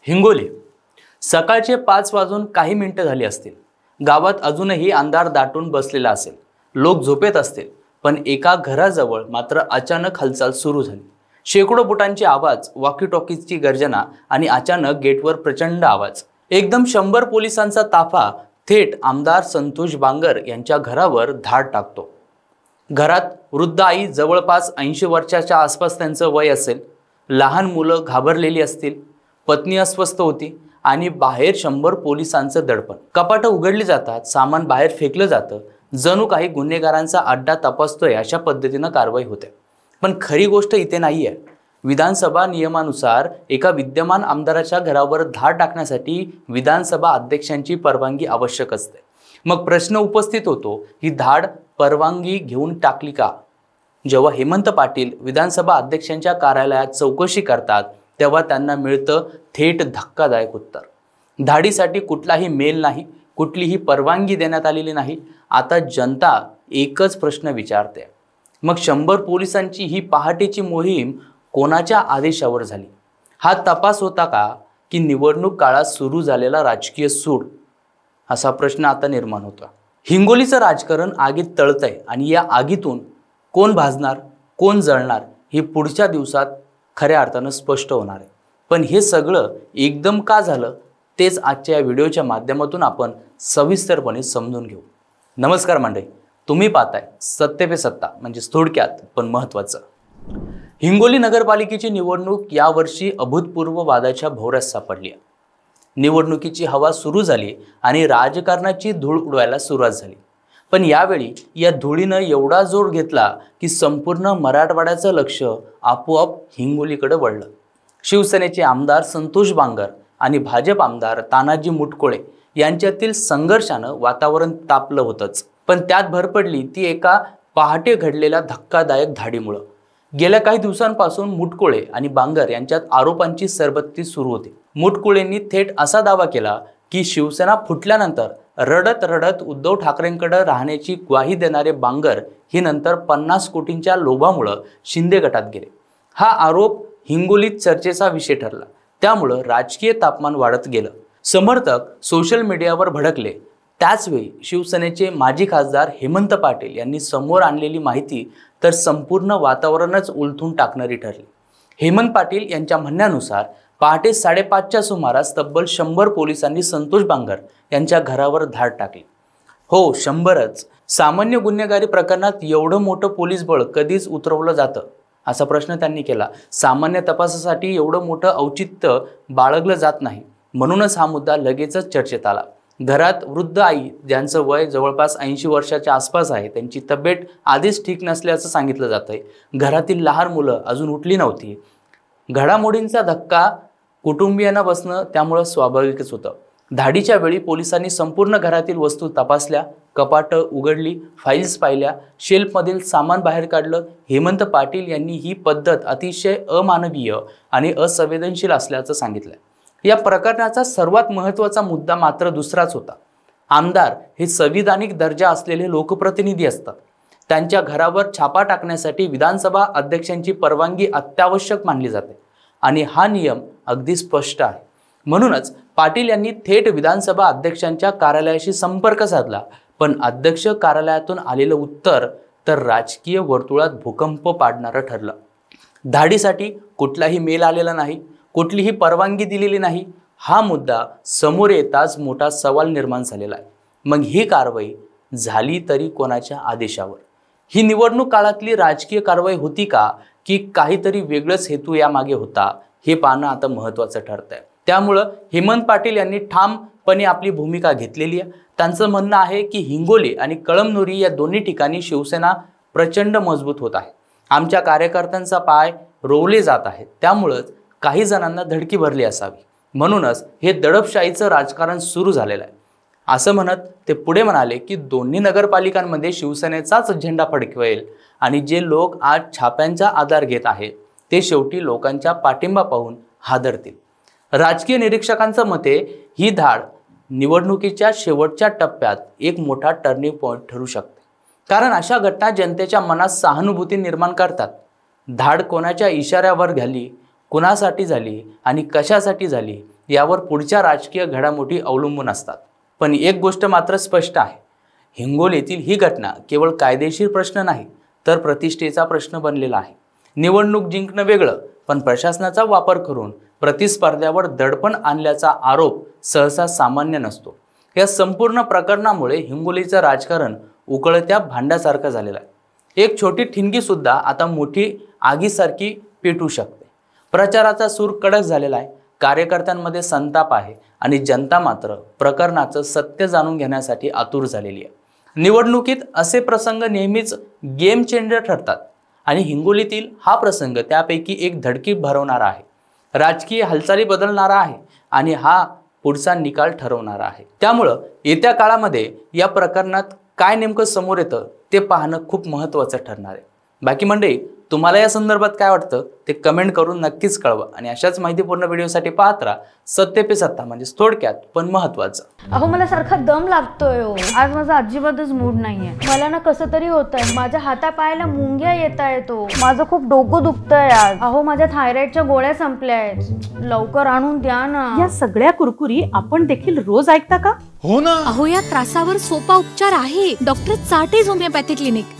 हिंगोली सकाळचे 5 वाजून काही मिनिटं झाली असतील। गावात अजूनही अंधार दाटून बसलेला असेल, लोक झोपेत असतील, पण एका घराजवळ मात्र अचानक हालचाल सुरू झाली। शेकडो बुटांचे आवाज, वॉकी टॉकीजची गर्जना आणि अचानक गेटवर प्रचंड आवाज। एकदम 100 पोलिसांचा ताफा थेट आमदार संतोष बांगर यांच्या घरावर धाड टाकतो। घरात वृद्ध आई, जवळपास 80 वर्षाच्या आसपास त्यांचं वय असेल, लहान मुलं घाबरलेली असतील, पत्नी अस्वस्थ होती आणि बाहेर 100 पोलिसांचं दडपण। कपाटं उघडली जातात, सामान बाहेर फेकलं जातं, जणू काही गुन्हेगारांचा अड्डा तपासतोय अशा पद्धतीनं कारवाई होते। पण खरी गोष्ट इथे नाहीये। विधानसभा नियमानुसार एका विद्यमान आमदाराच्या घरावर धाड टाकण्यासाठी विधानसभा अध्यक्षांची परवानगी आवश्यक असते। मग प्रश्न उपस्थित होतो, ही धाड परवानगी घेऊन टाकली का? जेव्हा हेमंत पाटील विधानसभा अध्यक्षांच्या कार्यालयात चौकशी करतात तेव्हा त्यांना मिळतं थेट धक्कादायक उत्तर। धाडीसाठी कुठलाही मेल नाही, कुठलीही परवानगी देण्यात आलेली नाही। आता जनता एकच प्रश्न विचारते, मग 100 पोलिसांची ही पहाटेची मोहीम कोणाच्या आदेशावर झाली? हा तपास होता का की निवडणूक काळात सुरू झालेला राजकीय सूड? असा प्रश्न आता निर्माण होतो। हिंगोलीचं राजकारण आगीत तळतंय आणि या आगीतून कोण भाजणार, कोण जळणार हे पुढच्या दिवसात खऱ्या अर्थानं स्पष्ट होणार आहे। पण हे सगळं एकदम का झालं तेच आजच्या या व्हिडिओच्या माध्यमातून आपण सविस्तरपणे समजून घेऊ। नमस्कार मंडळी, तुम्ही पाहताय सत्य पे सत्ता, म्हणजे थोडक्यात पण महत्त्वाचं। हिंगोली नगरपालिकेची निवडणूक यावर्षी अभूतपूर्व वादाच्या भोवऱ्यात सापडली आहे। निवडणुकीची हवा सुरू झाली आणि राजकारणाची धूळ उडवायला सुरुवात झाली। पण यावेळी या धुळीनं एवढा जोर घेतला की संपूर्ण मराठवाड्याचं लक्ष आपोआप हिंगोलीकडे वळलं। शिवसेनेचे आमदार संतोष बांगर आणि भाजप आमदार तानाजी मुटकुळे यांच्यातील संघर्षानं वातावरण तापलं होतंच, पण त्यात भर पडली ती एका पहाटे घडलेल्या धक्कादायक धाडीमुळं। गेल्या काही दिवसांपासून मुटकुळे आणि बांगर यांच्यात आरोपांची सरबत्ती सुरू होती। मुटकुळेंनी थेट असा दावा केला की शिवसेना फुटल्यानंतर रडत रडत उद्धव ठाकरेंकडे राहण्याची ग्वाही देणारे बांगर ही नंतर 50 कोटींच्या लोभामुळे शिंदे गटात गेले। हा आरोप हिंगोलीत चर्चेचा विषय ठरला, त्यामुळे राजकीय तापमान वाढत गेलं। समर्थक सोशल मीडियावर भडकले। त्याचवेळी शिवसेनेचे माजी खासदार हेमंत पाटील यांनी समोर आणलेली माहिती तर संपूर्ण वातावरणच उलथून टाकणारी ठरली। हेमंत पाटील यांच्या म्हणण्यानुसार पहाटे 5:30च्या सुमारास तब्बल 100 पोलिसांनी संतोष बांगर यांच्या घरावर धाड टाकली। हो, 100च। सामान्य गुन्हेगारी प्रकरणात एवढं मोठं पोलीस बळ कधीच उतरवलं जातं असा प्रश्न त्यांनी केला। सामान्य तपासासाठी एवढं मोठं औचित्य बाळगलं जात नाही, म्हणूनच हा मुद्दा लगेचच चर्चेत आला। घरात वृद्ध आई, ज्यांचं वय जवळपास 80 वर्षाच्या आसपास आहे, त्यांची तब्येत आधीच ठीक नसल्याचं सांगितलं जातंय। घरातील लहान मुलं अजून उठली नव्हती। घडामोडींचा धक्का कुटुंबियांना बसणं त्यामुळे स्वाभाविकच होतं। धाडीच्या वेळी पोलिसांनी संपूर्ण घरातील वस्तू तपासल्या, कपाटं उघडली, फाईल्स पाहिल्या, शेल्फमधील सामान बाहेर काढलं। हेमंत पाटील यांनी ही पद्धत अतिशय अमानवीय आणि असंवेदनशील असल्याचं सांगितलं। या प्रकरणाचा सर्वात महत्त्वाचा मुद्दा मात्र दुसराच होता। आमदार हे संविधानिक दर्जा असलेले लोकप्रतिनिधी असतात। त्यांच्या घरावर छापा टाकण्यासाठी विधानसभा अध्यक्षांची परवानगी अत्यावश्यक मानली जाते आणि हा नियम अगदी स्पष्ट आहे। म्हणूनच पाटील यांनी थेट विधानसभा अध्यक्षांच्या कार्यालयाशी संपर्क साधला, पण अध्यक्ष कार्यालयातून आलेलं उत्तर तर राजकीय वर्तुळात भूकंप पाडणारं ठरलं। धाडीसाठी कुठलाही मेल आलेला नाही, कुठलीही परवानगी दिलेली नाही। हा मुद्दा समोर येताच मोठा सवाल निर्माण झालेला आहे। मग ही कारवाई झाली तरी कोणाच्या आदेशावर? ही निवडणूक काळातली राजकीय कारवाई होती का की काहीतरी वेगळंच हेतू यामागे होता, हे पाहणं आता महत्त्वाचं ठरतंय। त्यामुळं हेमंत पाटील यांनी ठामपणे आपली भूमिका घेतलेली आहे। त्यांचं म्हणणं आहे की हिंगोली आणि कळमनुरी या दोन्ही ठिकाणी शिवसेना प्रचंड मजबूत होत आहे। आमच्या कार्यकर्त्यांचा पाय रोवले जात आहेत, त्यामुळंच काही जणांना धडकी भरली असावी, म्हणूनच हे दडपशाहीचं राजकारण सुरू झालेलं आहे असं म्हणत ते पुढे म्हणाले की दोन्ही नगरपालिकांमध्ये शिवसेनेचाच झेंडा फडकवेल आणि जे लोक आज छाप्यांचा आधार घेत आहेत ते शेवटी लोकांच्या पाठिंबा पाहून हादरतील। राजकीय निरीक्षकांचं मते ही धाड निवडणुकीच्या शेवटच्या टप्प्यात एक मोठा टर्निंग पॉइंट ठरू शकते, कारण अशा घटना जनतेच्या मनात सहानुभूती निर्माण करतात। धाड कोणाच्या इशाऱ्यावर झाली, कुणासाठी झाली आणि कशासाठी झाली यावर पुढच्या राजकीय घडामोडी अवलंबून असतात. पण एक गोष्ट मात्र स्पष्ट आहे, हिंगोलीतील ही घटना केवळ कायदेशीर प्रश्न नाही तर प्रतिष्ठेचा प्रश्न बनलेला आहे. निवडणूक जिंकणं वेगळं, पण प्रशासनाचा वापर करून प्रतिस्पर्ध्यावर दडपण आणल्याचा आरोप सहसा सामान्य नसतो. या संपूर्ण प्रकरणामुळे हिंगोलीचं राजकारण उकळत्या भांड्यासारखं झालेलं आहे. एक छोटी ठिणगी सुद्धा आता मोठी आगीसारखी पेटू शकते. प्रचाराचा सूर कडक झालेला आहे, कार्यकर्त्यांमध्ये संताप आहे आणि जनता मात्र प्रकरणाचं सत्य जाणून घेण्यासाठी आतुर झालेली आहे. निवडणुकीत असे प्रसंग नेहमीच गेम चेंजर ठरतात आणि हिंगोलीतील हा प्रसंग त्यापैकी एक धडकी भरवणारा आहे. राजकीय हालचाली बदलणारा आहे आणि हा पुढचा निकाल ठरवणारा आहे. त्यामुळं येत्या काळामध्ये या प्रकरणात काय नेमकं समोर येतं ते पाहणं खूप महत्त्वाचं ठरणार आहे. बाकी मंडळी, तुम्हाला या संदर्भात काय वाटतं ते कमेंट करून नक्कीच कळवा आणि अशाच माहितीपूर्ण व्हिडिओसाठी पाहत राहा सत्य पे सत्ता, म्हणजे थोडक्यात पण महत्त्वाचं. अहो मला सारखा दम लागतोय हो. आज माझा अजिबातच मूड नाहीये. मला ना कसं तरी होतंय. माझ्या हातापायाला मुंग्या येतायत. माझं खूप डोकं दुखतंय आज. अहो माझ्या थायरॉइडच्या गोळ्या संपल्या आहेत, लवकर आणून द्या ना. या सगळ्या कुरकुरी आपण देखील रोज ऐकता का? हो ना. अहो या त्रासावर सोपा उपचार आहे. डॉक्टर चाटेज होमिओपॅथी क्लिनिक.